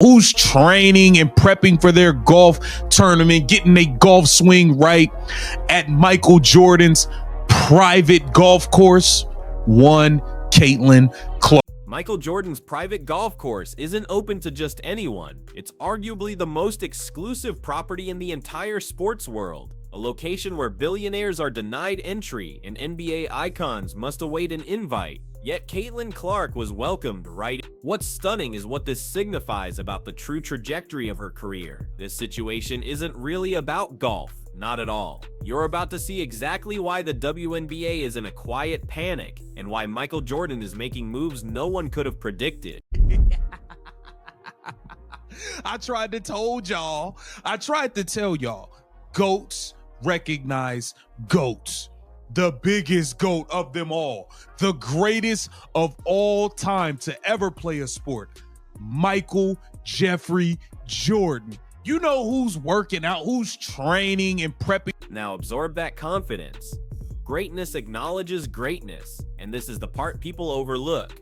who's training and prepping for their golf tournament, getting a golf swing right at Michael Jordan's private golf course? One, Caitlin Clark. Michael Jordan's private golf course isn't open to just anyone. It's arguably the most exclusive property in the entire sports world. A location where billionaires are denied entry and NBA icons must await an invite. Yet Caitlin Clark was welcomed right. What's stunning is what this signifies about the true trajectory of her career. This situation isn't really about golf, not at all. You're about to see exactly why the WNBA is in a quiet panic and why Michael Jordan is making moves no one could have predicted. I tried to tell y'all, GOATs recognize GOATs. The biggest GOAT of them all, the greatest of all time to ever play a sport, Michael Jeffrey Jordan. You know who's working out, who's training and prepping. Now absorb that confidence. Greatness acknowledges greatness, and this is the part people overlook.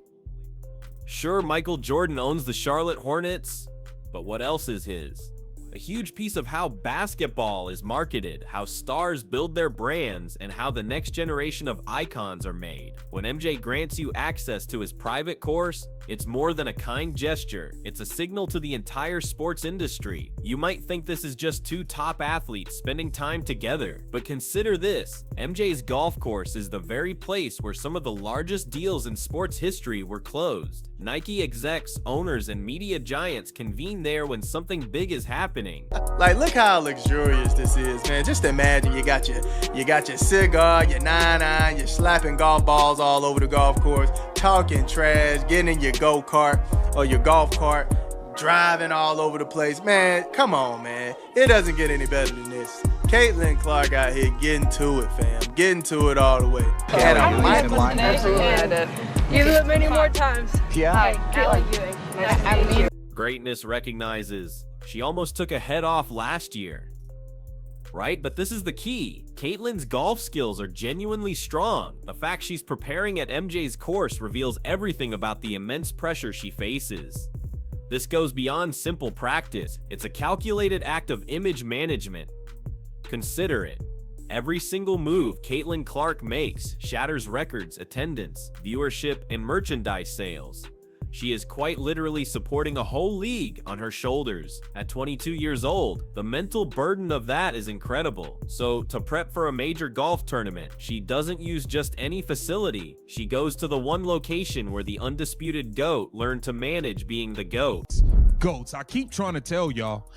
Sure, Michael Jordan owns the Charlotte Hornets, but what else is his? A huge piece of how basketball is marketed, how stars build their brands, and how the next generation of icons are made. When MJ grants you access to his private course, it's more than a kind gesture. It's a signal to the entire sports industry. You might think this is just two top athletes spending time together, but consider this. MJ's golf course is the very place where some of the largest deals in sports history were closed. Nike execs, owners, and media giants convene there when something big is happening. Like, look how luxurious this is, man. Just imagine you got your cigar, your 9-iron, you're slapping golf balls all over the golf course, talking trash, getting in your go-kart or your golf cart, driving all over the place. Man, come on, man. It doesn't get any better than this. Caitlin Clark out here getting to it, fam. Getting to it all the way. You do it many more times. Yeah. Hi, Caitlin. Nice to meet you. Greatness recognizes she almost took a head off last year. Right? But this is the key. Caitlin's golf skills are genuinely strong. The fact she's preparing at MJ's course reveals everything about the immense pressure she faces. This goes beyond simple practice. It's a calculated act of image management. Consider it. Every single move Caitlin Clark makes shatters records, attendance, viewership, and merchandise sales. She is quite literally supporting a whole league on her shoulders. At 22 years old, the mental burden of that is incredible. So to prep for a major golf tournament, she doesn't use just any facility. She goes to the one location where the undisputed GOAT learned to manage being the GOAT. GOATs, I keep trying to tell y'all.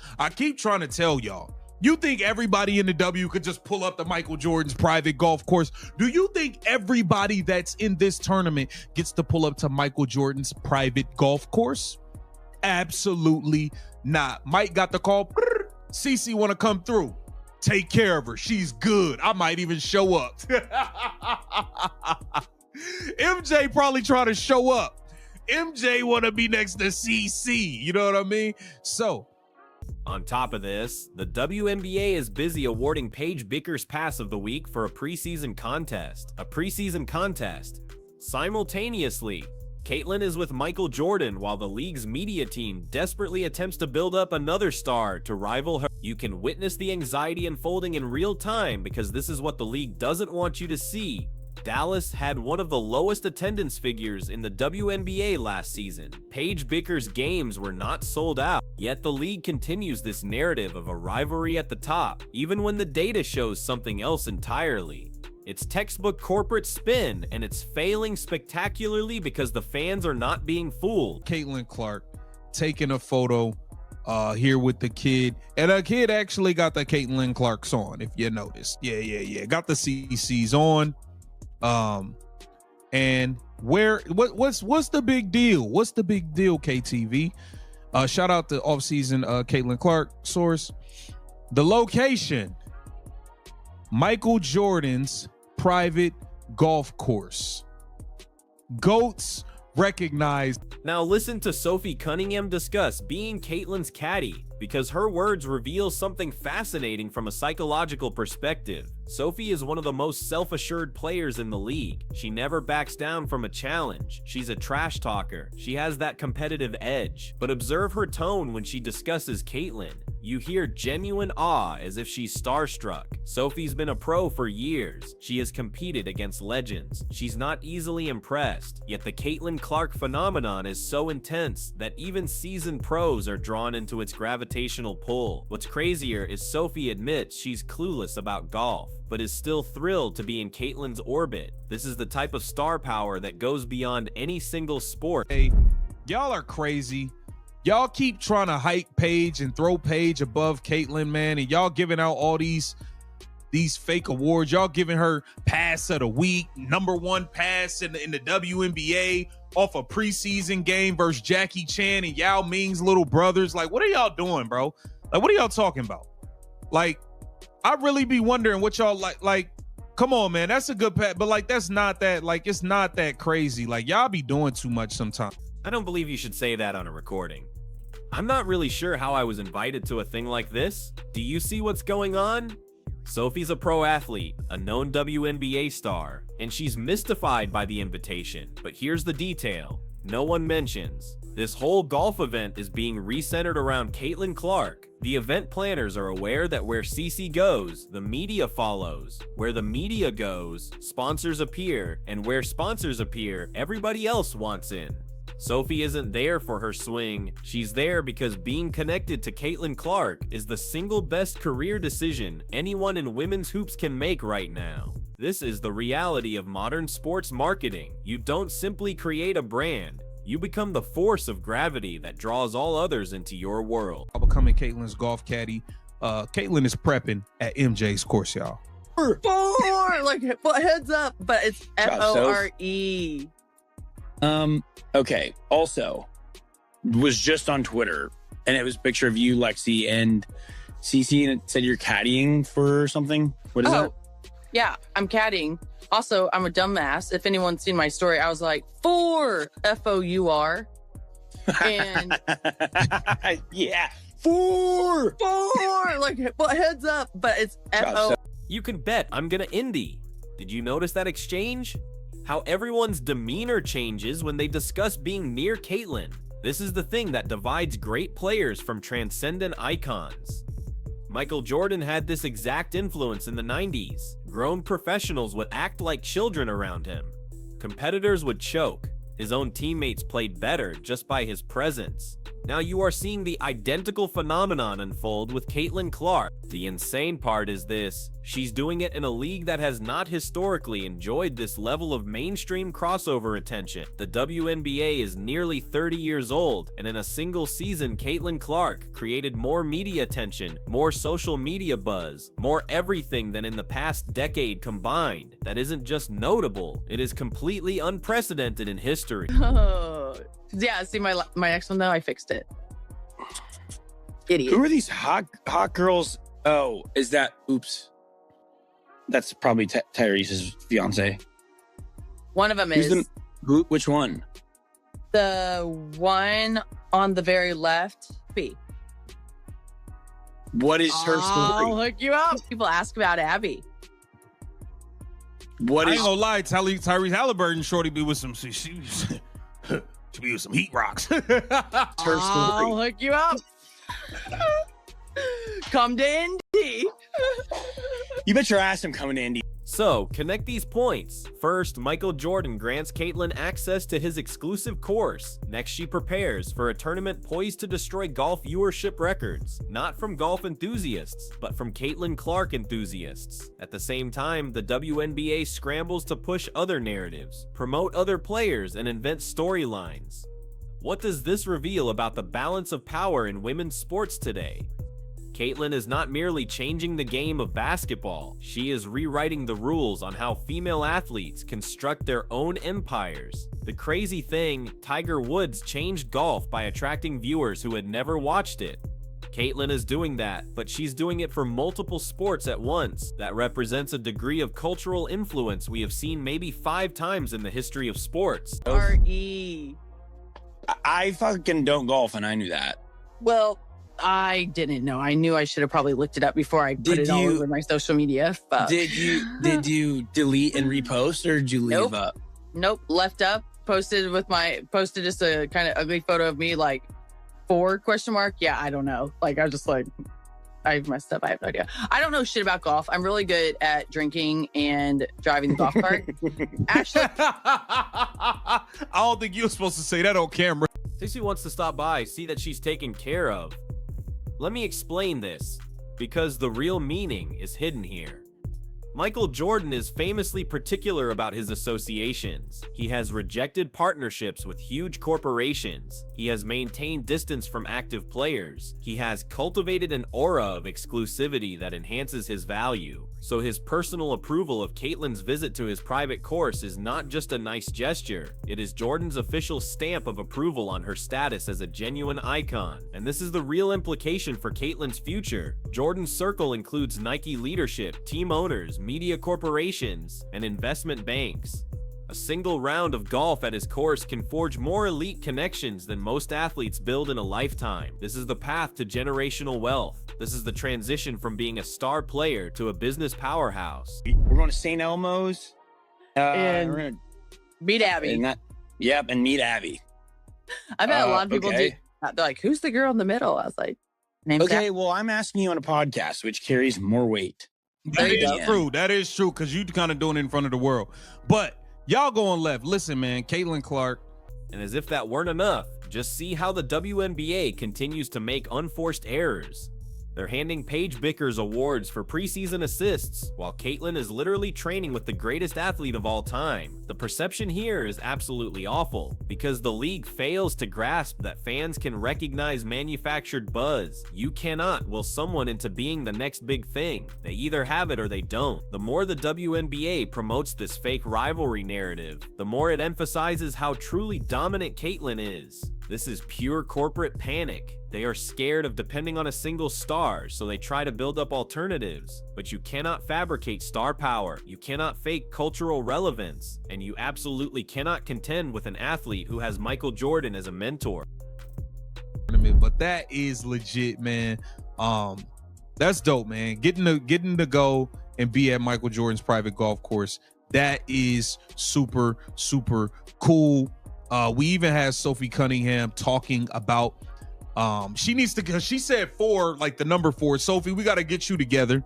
You think everybody in the W could just pull up to Michael Jordan's private golf course? Do you think everybody that's in this tournament gets to pull up to Michael Jordan's private golf course? Absolutely not. Mike got the call. Cece want to come through. Take care of her. She's good. I might even show up. MJ probably trying to show up. MJ want to be next to CC. You know what I mean? So, on top of this, the WNBA is busy awarding Paige Bueckers Pass of the Week for a preseason contest. Simultaneously, Caitlin is with Michael Jordan while the league's media team desperately attempts to build up another star to rival her. You can witness the anxiety unfolding in real time because this is what the league doesn't want you to see. Dallas had one of the lowest attendance figures in the WNBA last season. Paige Bueckers' games were not sold out, yet the league continues this narrative of a rivalry at the top, even when the data shows something else entirely. It's textbook corporate spin, and it's failing spectacularly because the fans are not being fooled. Caitlin Clark taking a photo here with the kid, and a kid actually got the Caitlin Clark's on, if you noticed. Yeah. Got the CC's on. And what's the big deal? What's the big deal, KTV? Shout out to offseason Caitlin Clark source. The location, Michael Jordan's private golf course. GOATs recognized. Now listen to Sophie Cunningham discuss being Caitlin's caddy, because her words reveal something fascinating from a psychological perspective. Sophie is one of the most self-assured players in the league. She never backs down from a challenge. She's a trash talker. She has that competitive edge. But observe her tone when she discusses Caitlin. You hear genuine awe, as if she's starstruck. Sophie's been a pro for years. She has competed against legends. She's not easily impressed, yet the Caitlin Clark phenomenon is so intense that even seasoned pros are drawn into its gravitational pull. What's crazier is Sophie admits she's clueless about golf, but is still thrilled to be in Caitlin's orbit. This is the type of star power that goes beyond any single sport. Hey, y'all are crazy. Y'all keep trying to hype Paige and throw Paige above Caitlin, man, and y'all giving out all these fake awards. Y'all giving her pass of the week, #1 pass in the WNBA off a preseason game versus Jackie Chan and Yao Ming's little brothers. Like, what are y'all doing, bro? Like, what are y'all talking about? Like, I really be wondering what y'all like. Come on, man, that's a good pat, but like, that's not that, like, it's not that crazy. Like, y'all be doing too much sometimes. I don't believe you should say that on a recording. I'm not really sure how I was invited to a thing like this. Do you see what's going on? Sophie's a pro athlete, a known WNBA star, and she's mystified by the invitation. But here's the detail no one mentions. This whole golf event is being recentered around Caitlin Clark. The event planners are aware that where CC goes, the media follows. Where the media goes, sponsors appear, and where sponsors appear, everybody else wants in. Sophie isn't there for her swing. She's there because being connected to Caitlin Clark is the single best career decision anyone in women's hoops can make right now. This is the reality of modern sports marketing. You don't simply create a brand. You become the force of gravity that draws all others into your world. I'm becoming Caitlin's golf caddy. Caitlin is prepping at MJ's course, y'all. Four, like, heads up, but it's FORE. Okay. Also, was just on Twitter, and it was a picture of you, Lexi, and CC, and it said you're caddying for something. What is that? Yeah, I'm caddying. Also, I'm a dumbass. If anyone's seen my story, I was like, four, FOUR. And yeah, four, like, heads up, but it's FO. You can bet I'm gonna Indy. Did you notice that exchange? How everyone's demeanor changes when they discuss being near Caitlin. This is the thing that divides great players from transcendent icons. Michael Jordan had this exact influence in the 90s. Grown professionals would act like children around him. Competitors would choke. His own teammates played better just by his presence. Now you are seeing the identical phenomenon unfold with Caitlin Clark. The insane part is this: she's doing it in a league that has not historically enjoyed this level of mainstream crossover attention. The WNBA is nearly 30 years old, and in a single season, Caitlin Clark created more media attention, more social media buzz, more everything than in the past decade combined. That isn't just notable, it is completely unprecedented in history. Oh, yeah, see my next one though, I fixed it. Idiot. Who are these hot girls? Oh, is that? Oops, that's probably Tyrese's fiance. One of them is Which one? the one on the very left. B. What is her I'll story? hook you up. People ask about Abby. What I is ain't gonna lie, Tyrese Halliburton shorty be with some she be with some heat rocks. her story? I'll hook you up. Come to Indy. You bet your ass I'm coming to Indy. So, connect these points. First, Michael Jordan grants Caitlin access to his exclusive course. Next, she prepares for a tournament poised to destroy golf viewership records, not from golf enthusiasts, but from Caitlin Clark enthusiasts. At the same time, the WNBA scrambles to push other narratives, promote other players, and invent storylines. What does this reveal about the balance of power in women's sports today? Caitlin is not merely changing the game of basketball, she is rewriting the rules on how female athletes construct their own empires. The crazy thing, Tiger Woods changed golf by attracting viewers who had never watched it. Caitlyn is doing that, but she's doing it for multiple sports at once. That represents a degree of cultural influence we have seen maybe 5 times in the history of sports. R.E. I fucking don't golf, and I knew that. Well, I didn't know. I knew I should have probably looked it up before I put it all over my social media. But Did you delete and repost, or did you leave up? Nope, left up. Posted just a kind of ugly photo of me, like 4 ? Yeah, I don't know. Like, I was just like, I messed up. I have no idea. I don't know shit about golf. I'm really good at drinking and driving the golf cart. Actually, I don't think you're supposed to say that on camera. Stacey wants to stop by, see that she's taken care of. Let me explain this, because the real meaning is hidden here. Michael Jordan is famously particular about his associations. He has rejected partnerships with huge corporations. He has maintained distance from active players. He has cultivated an aura of exclusivity that enhances his value. So his personal approval of Caitlyn's visit to his private course is not just a nice gesture. It is Jordan's official stamp of approval on her status as a genuine icon. And this is the real implication for Caitlyn's future. Jordan's circle includes Nike leadership, team owners, media corporations, and investment banks. A single round of golf at his course can forge more elite connections than most athletes build in a lifetime. This is the path to generational wealth. This is the transition from being a star player to a business powerhouse. We're going to St. Elmo's. And we're gonna, meet Abby. and meet Abby. I've had a lot of people okay. do that. They're like, who's the girl in the middle? I was like, name's Okay, Abby. well, I'm asking you on a podcast, which carries more weight. That is true. That is true, because you kind of doing it in front of the world. But y'all going left. Listen, man, Caitlyn Clark. And as if that weren't enough, just see how the WNBA continues to make unforced errors. They're handing Paige Bickers awards for preseason assists, while Caitlyn is literally training with the greatest athlete of all time. The perception here is absolutely awful, because the league fails to grasp that fans can recognize manufactured buzz. You cannot will someone into being the next big thing. They either have it or they don't. The more the WNBA promotes this fake rivalry narrative, the more it emphasizes how truly dominant Caitlyn is. This is pure corporate panic. They are scared of depending on a single star, so they try to build up alternatives. But you cannot fabricate star power, you cannot fake cultural relevance, and you absolutely cannot contend with an athlete who has Michael Jordan as a mentor. But that is legit, man. That's dope, man. Getting to go and be at Michael Jordan's private golf course. That is super, super cool. We even had Sophie Cunningham talking about she needs to, because she said 4, like the number 4. Sophie, we got to get you together.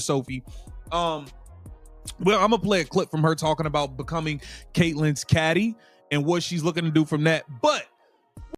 Sophie. Well, I'm gonna play a clip from her talking about becoming Caitlyn's caddy and what she's looking to do from that. But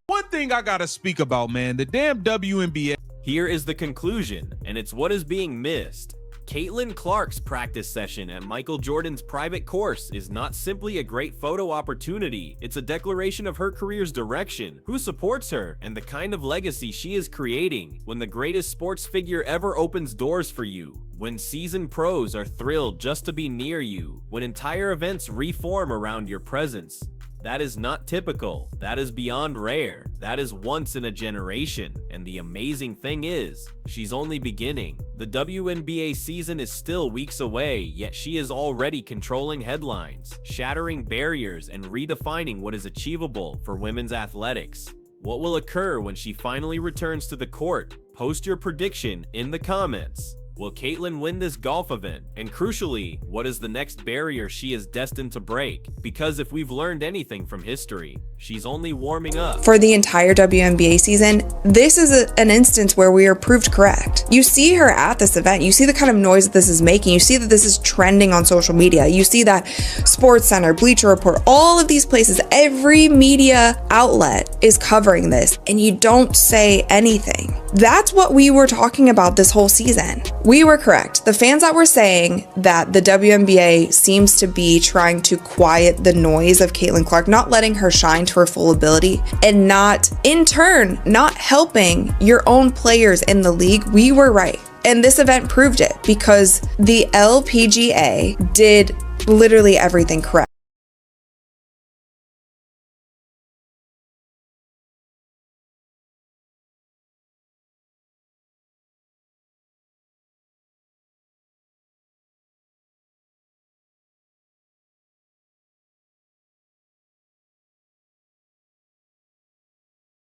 one thing I gotta speak about, man, the damn WNBA. Here is the conclusion, and it's what is being missed. Caitlyn Clark's practice session at Michael Jordan's private course is not simply a great photo opportunity, it's a declaration of her career's direction, who supports her, and the kind of legacy she is creating. When the greatest sports figure ever opens doors for you, when seasoned pros are thrilled just to be near you, when entire events reform around your presence, that is not typical. That is beyond rare. That is once in a generation. And the amazing thing is, she's only beginning. The WNBA season is still weeks away, yet she is already controlling headlines, shattering barriers, and redefining what is achievable for women's athletics. What will occur when she finally returns to the court? Post your prediction in the comments. Will Caitlyn win this golf event? And crucially, what is the next barrier she is destined to break? Because if we've learned anything from history, she's only warming up. For the entire WNBA season, this is an instance where we are proved correct. You see her at this event, you see the kind of noise that this is making, you see that this is trending on social media, you see that SportsCenter, Bleacher Report, all of these places, every media outlet is covering this, and you don't say anything. That's what we were talking about this whole season. We were correct. The fans that were saying that the WNBA seems to be trying to quiet the noise of Caitlyn Clark, not letting her shine to her full ability, and not, in turn, not helping your own players in the league, we were right. And this event proved it, because the LPGA did literally everything correct.